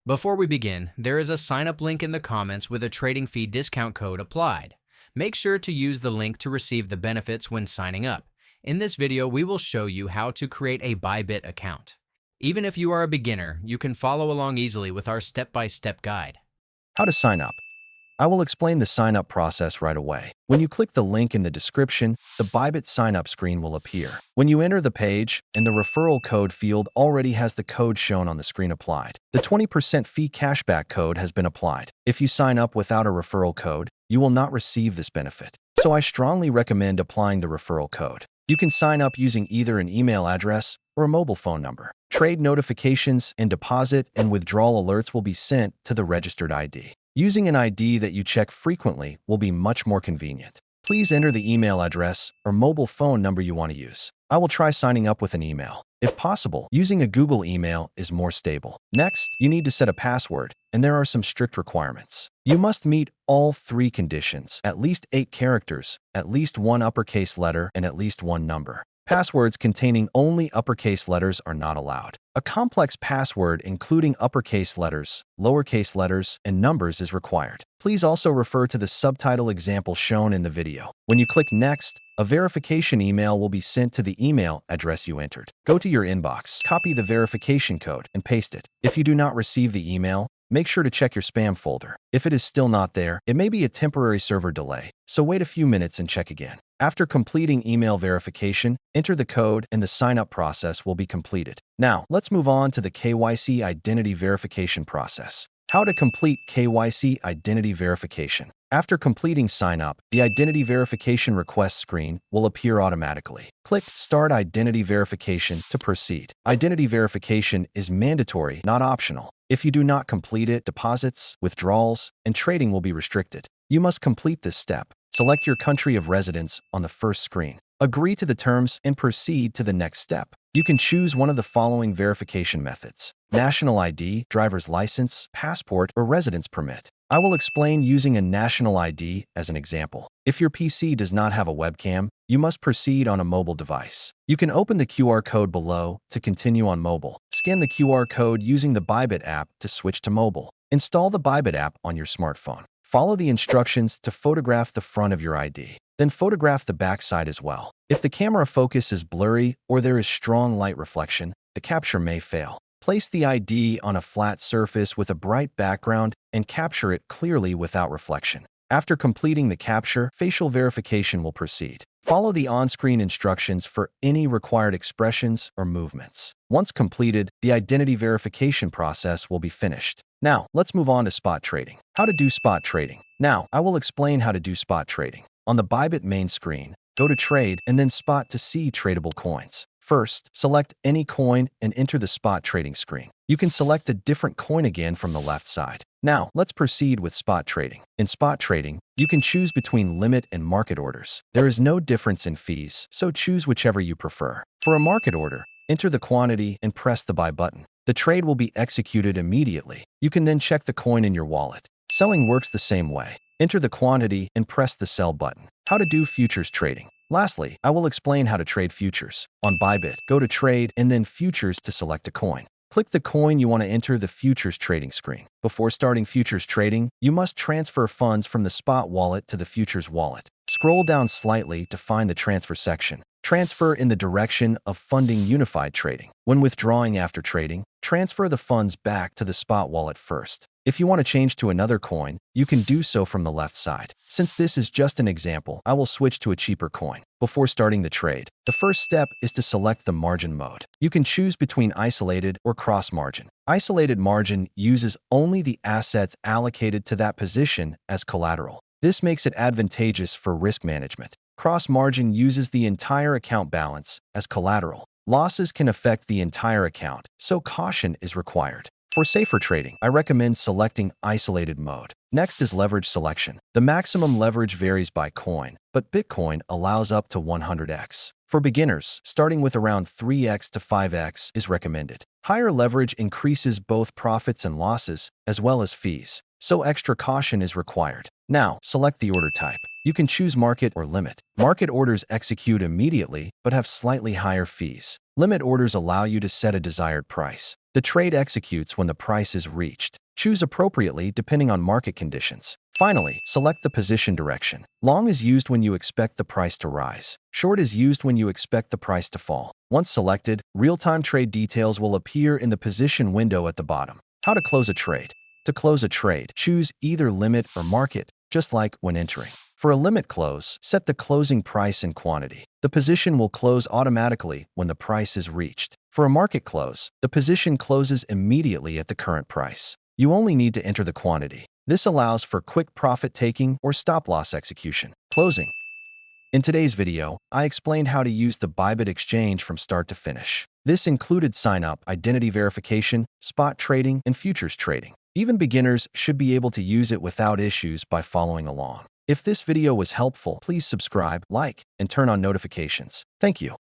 Before we begin, there is a sign-up link in the comments with a trading fee discount code applied. Make sure to use the link to receive the benefits when signing up. In this video, we will show you how to create a Bybit account. Even if you are a beginner, you can follow along easily with our step-by-step guide. How to sign up. I will explain the sign-up process right away. When you click the link in the description, the Bybit sign-up screen will appear. When you enter the page, and the referral code field already has the code shown on the screen applied. The 20% fee cashback code has been applied. If you sign up without a referral code, you will not receive this benefit. So I strongly recommend applying the referral code. You can sign up using either an email address or a mobile phone number. Trade notifications and deposit and withdrawal alerts will be sent to the registered ID. Using an ID that you check frequently will be much more convenient. Please enter the email address or mobile phone number you want to use. I will try signing up with an email. If possible, using a Google email is more stable. Next, you need to set a password, and there are some strict requirements. You must meet all 3 conditions: at least 8 characters, at least 1 uppercase letter, and at least 1 number. Passwords containing only uppercase letters are not allowed. A complex password including uppercase letters, lowercase letters, and numbers is required. Please also refer to the subtitle example shown in the video. When you click Next, a verification email will be sent to the email address you entered. Go to your inbox, copy the verification code, and paste it. If you do not receive the email, make sure to check your spam folder. If it is still not there, it may be a temporary server delay, so wait a few minutes and check again. After completing email verification, enter the code and the sign-up process will be completed. Now, let's move on to the KYC identity verification process. How to complete KYC identity verification. After completing sign-up, the identity verification request screen will appear automatically. Click Start Identity Verification to proceed. Identity verification is mandatory, not optional. If you do not complete it, deposits, withdrawals, and trading will be restricted. You must complete this step. Select your country of residence on the first screen. Agree to the terms and proceed to the next step. You can choose one of the following verification methods: national ID, driver's license, passport, or residence permit. I will explain using a national ID as an example. If your PC does not have a webcam, you must proceed on a mobile device. You can open the QR code below to continue on mobile. Scan the QR code using the Bybit app to switch to mobile. Install the Bybit app on your smartphone. Follow the instructions to photograph the front of your ID. Then photograph the back side as well. If the camera focus is blurry or there is strong light reflection, the capture may fail. Place the ID on a flat surface with a bright background and capture it clearly without reflection. After completing the capture, facial verification will proceed. Follow the on-screen instructions for any required expressions or movements. Once completed, the identity verification process will be finished. Now, let's move on to spot trading. How to do spot trading. Now, I will explain how to do spot trading. On the Bybit main screen, go to Trade and then Spot to see tradable coins. First, select any coin and enter the spot trading screen. You can select a different coin again from the left side. Now, let's proceed with spot trading. In spot trading, you can choose between limit and market orders. There is no difference in fees, so choose whichever you prefer. For a market order, enter the quantity and press the buy button. The trade will be executed immediately. You can then check the coin in your wallet. Selling works the same way. Enter the quantity and press the sell button. How to do futures trading. Lastly, I will explain how to trade futures. On Bybit, go to Trade and then Futures to select a coin. Click the coin you want to enter the futures trading screen. Before starting futures trading, you must transfer funds from the spot wallet to the futures wallet. Scroll down slightly to find the transfer section. Transfer in the direction of funding unified trading. When withdrawing after trading, transfer the funds back to the spot wallet first. If you want to change to another coin, you can do so from the left side. Since this is just an example, I will switch to a cheaper coin. Before starting the trade, the first step is to select the margin mode. You can choose between isolated or cross margin. Isolated margin uses only the assets allocated to that position as collateral. This makes it advantageous for risk management. Cross margin uses the entire account balance as collateral. Losses can affect the entire account, so caution is required. For safer trading, I recommend selecting isolated mode. Next is leverage selection. The maximum leverage varies by coin, but Bitcoin allows up to 100x. For beginners, starting with around 3x to 5x is recommended. Higher leverage increases both profits and losses, as well as fees, so extra caution is required. Now, select the order type. You can choose market or limit. Market orders execute immediately, but have slightly higher fees. Limit orders allow you to set a desired price. The trade executes when the price is reached. Choose appropriately depending on market conditions. Finally, select the position direction. Long is used when you expect the price to rise. Short is used when you expect the price to fall. Once selected, real-time trade details will appear in the position window at the bottom. How to close a trade. To close a trade, choose either limit or market, just like when entering. For a limit close, set the closing price and quantity. The position will close automatically when the price is reached. For a market close, the position closes immediately at the current price. You only need to enter the quantity. This allows for quick profit-taking or stop-loss execution. Closing. In today's video, I explained how to use the Bybit exchange from start to finish. This included sign-up, identity verification, spot trading, and futures trading. Even beginners should be able to use it without issues by following along. If this video was helpful, please subscribe, like, and turn on notifications. Thank you.